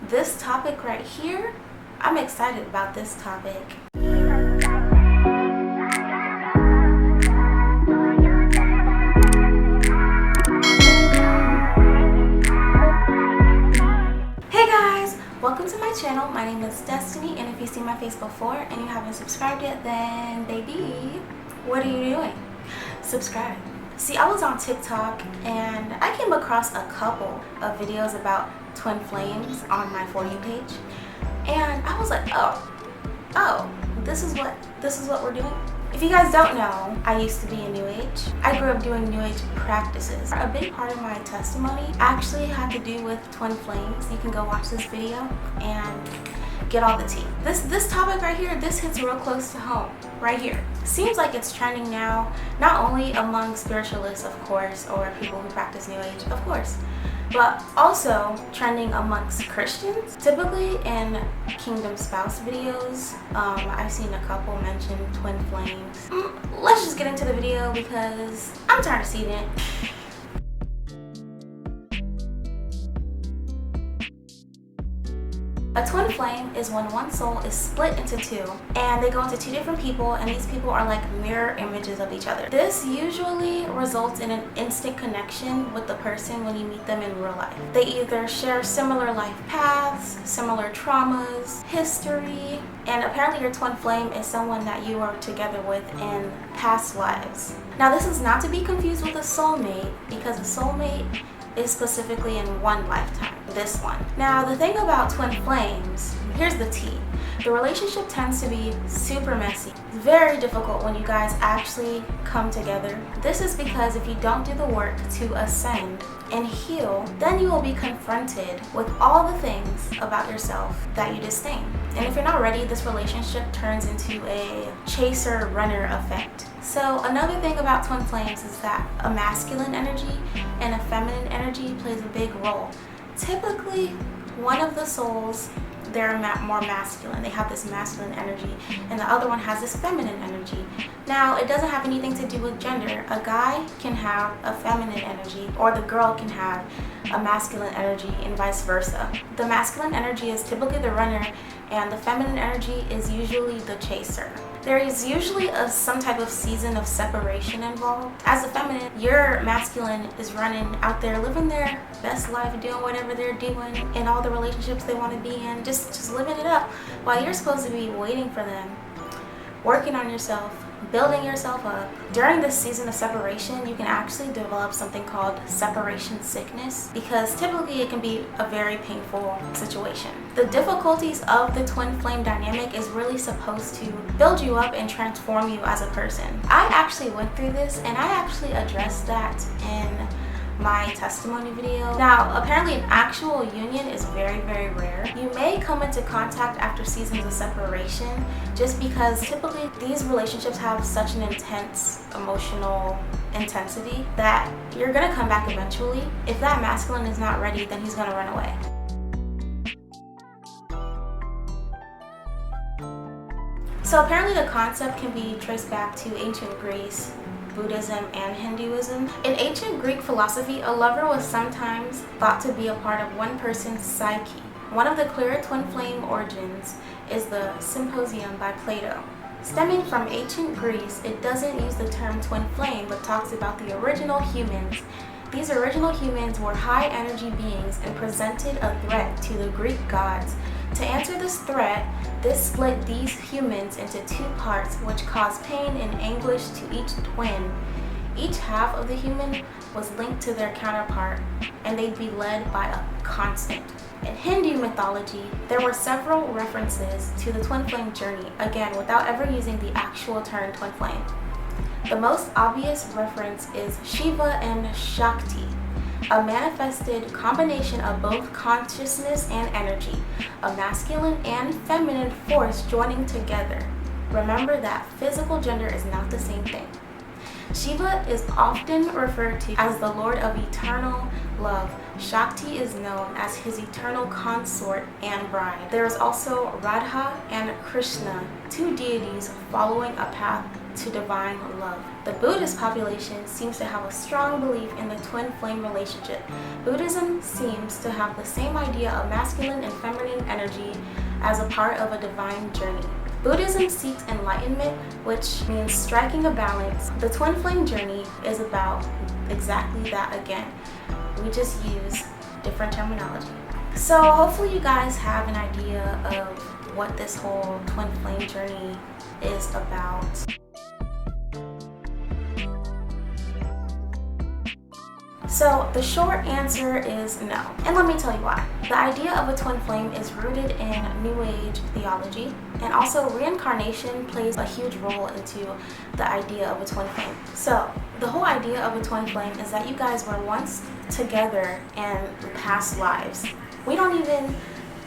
this topic right here, I'm excited about this topic. Hey guys, welcome to my channel. My name is Destiny, and if you've seen my face before and you haven't subscribed yet, then baby, what are you doing? Subscribe. See, I was on TikTok and I came across a couple of videos about twin flames on my For You page, and I was like, oh, this is what we're doing. If you guys don't know, I used to be a New Age. I grew up doing New Age practices. A big part of my testimony actually had to do with twin flames. You can go watch this video and get all the tea. This topic right here, this hits real close to home, right here. Seems like it's trending now, not only among spiritualists, of course, or people who practice New Age, of course, but also trending amongst Christians. Typically in Kingdom Spouse videos, I've seen a couple mention twin flames. Let's just get into the video because I'm tired of seeing it. A twin flame is when one soul is split into two and they go into two different people, and these people are like mirror images of each other. This usually results in an instant connection with the person when you meet them in real life. They either share similar life paths, similar traumas, history, and apparently your twin flame is someone that you are together with in past lives. Now, this is not to be confused with a soulmate, because a soulmate is specifically in one lifetime, this one. Now, the thing about twin flames, here's the tea. The relationship tends to be super messy. It's very difficult when you guys actually come together. This is because if you don't do the work to ascend and heal, then you will be confronted with all the things about yourself that you disdain. And if you're not ready, this relationship turns into a chaser-runner effect. So another thing about twin flames is that a masculine energy and a feminine energy plays a big role. Typically, one of the souls, they're more masculine. They have this masculine energy, and the other one has this feminine energy. Now, it doesn't have anything to do with gender. A guy can have a feminine energy, or the girl can have a masculine energy, and vice versa. The masculine energy is typically the runner, and the feminine energy is usually the chaser. There is usually some type of season of separation involved. As a feminine, your masculine is running out there, living their best life, doing whatever they're doing in all the relationships they want to be in, just living it up, while you're supposed to be waiting for them, working on yourself, building yourself up. During this season of separation, you can actually develop something called separation sickness, because typically it can be a very painful situation. The difficulties of the twin flame dynamic is really supposed to build you up and transform you as a person. I actually went through this, and I actually addressed that in my testimony video. Now, apparently an actual union is very, very rare. You may come into contact after seasons of separation, just because typically these relationships have such an intense emotional intensity that you're gonna come back eventually. If that masculine is not ready, then he's gonna run away. So apparently the concept can be traced back to ancient Greece, Buddhism, and Hinduism. In ancient Greek philosophy, a lover was sometimes thought to be a part of one person's psyche. One of the clear twin flame origins is the Symposium by Plato. Stemming from ancient Greece, it doesn't use the term twin flame, but talks about the original humans. These original humans were high energy beings and presented a threat to the Greek gods. To answer this threat, this split these humans into two parts, which caused pain and anguish to each twin. Each half of the human was linked to their counterpart, and they'd be led by a constant. In Hindu mythology, there were several references to the twin flame journey, again without ever using the actual term twin flame. The most obvious reference is Shiva and Shakti, a manifested combination of both consciousness and energy, a masculine and feminine force joining together. Remember that physical gender is not the same thing. Shiva is often referred to as the Lord of eternal love. Shakti is known as his eternal consort and bride. There is also Radha and Krishna, two deities following a path to divine love. The Buddhist population seems to have a strong belief in the twin flame relationship. Buddhism seems to have the same idea of masculine and feminine energy as a part of a divine journey. Buddhism seeks enlightenment, which means striking a balance. The twin flame journey is about exactly that again. We just use different terminology. So hopefully you guys have an idea of what this whole twin flame journey is about. So the short answer is no, and let me tell you why. The idea of a twin flame is rooted in New Age theology, and also reincarnation plays a huge role into the idea of a twin flame. So the whole idea of a twin flame is that you guys were once together in past lives. We don't even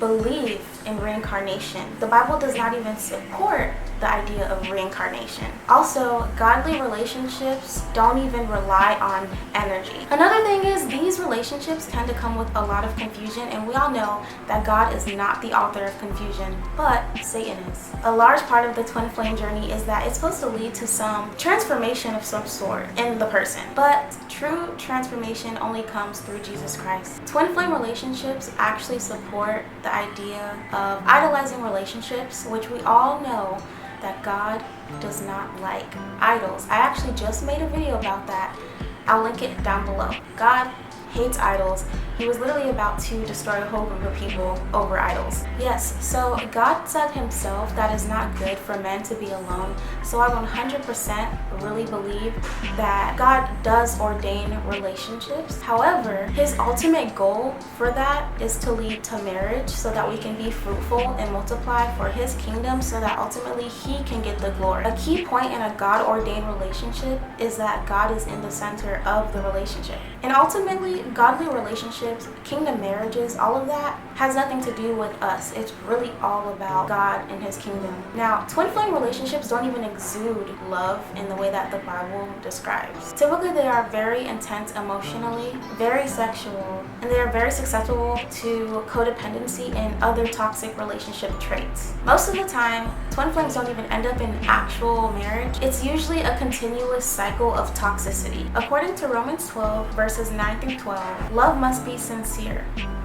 believe in reincarnation. The Bible does not even support the idea of reincarnation. Also, godly relationships don't even rely on energy. Another thing is these relationships tend to come with a lot of confusion, and we all know that God is not the author of confusion, but Satan is. A large part of the twin flame journey is that it's supposed to lead to some transformation of some sort in the person, but true transformation only comes through Jesus Christ. Twin flame relationships actually support the idea of idolizing relationships, which we all know that God does not like idols. I actually just made a video about that. I'll link it down below. God hates idols. He was literally about to destroy a whole group of people over idols. Yes, so God said himself that it's not good for men to be alone. So I 100% really believe that God does ordain relationships. However, his ultimate goal for that is to lead to marriage so that we can be fruitful and multiply for his kingdom so that ultimately he can get the glory. A key point in a God-ordained relationship is that God is in the center of the relationship. And ultimately, godly relationships, kingdom marriages, all of that has nothing to do with us. It's really all about God and his kingdom. Now, twin flame relationships don't even exude love in the way that the Bible describes. Typically, they are very intense emotionally, very sexual, and they are very susceptible to codependency and other toxic relationship traits. Most of the time, twin flames don't even end up in actual marriage. It's usually a continuous cycle of toxicity. According to Romans 12, verses 9 through 12, love must be sincere.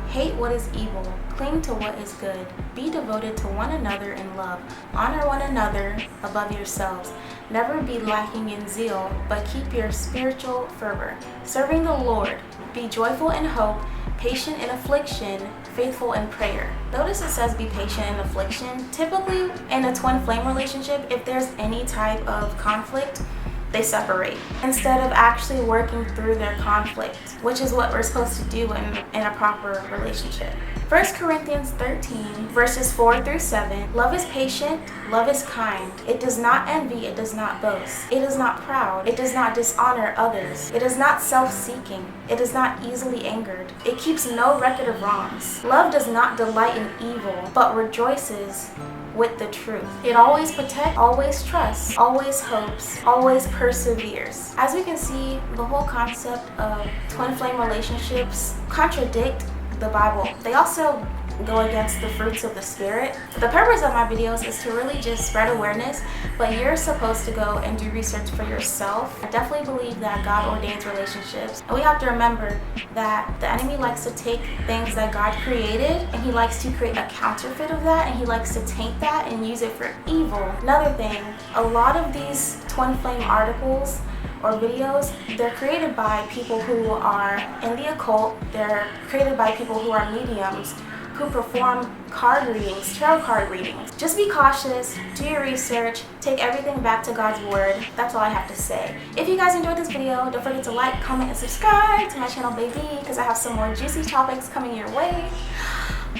Hate what is evil. Cling to what is good. Be devoted to one another in love. Honor one another above yourselves. Never be lacking in zeal, but keep your spiritual fervor. Serving the Lord. Be joyful in hope, patient in affliction, faithful in prayer. Notice it says be patient in affliction. Typically, in a twin flame relationship, if there's any type of conflict, they separate instead of actually working through their conflict, which is what we're supposed to do in a proper relationship. 1 Corinthians 13, verses 4 through 7, love is patient, love is kind. It does not envy, it does not boast. It is not proud, it does not dishonor others. It is not self-seeking, it is not easily angered. It keeps no record of wrongs. Love does not delight in evil, but rejoices with the truth. It always protects, always trusts, always hopes, always perseveres. As we can see, the whole concept of twin flame relationships contradict the Bible. They also go against the fruits of the Spirit. The purpose of my videos is to really just spread awareness, but you're supposed to go and do research for yourself. I definitely believe that God ordains relationships, and we have to remember that the enemy likes to take things that God created and he likes to create a counterfeit of that, and he likes to taint that and use it for evil. Another thing, a lot of these twin flame articles or videos, they're created by people who are in the occult. They're created by people who are mediums, who perform card readings, tarot card readings. Just be cautious, do your research, take everything back to God's word. That's all I have to say. If you guys enjoyed this video, don't forget to like, comment, and subscribe to my channel, baby, because I have some more juicy topics coming your way.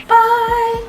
Bye!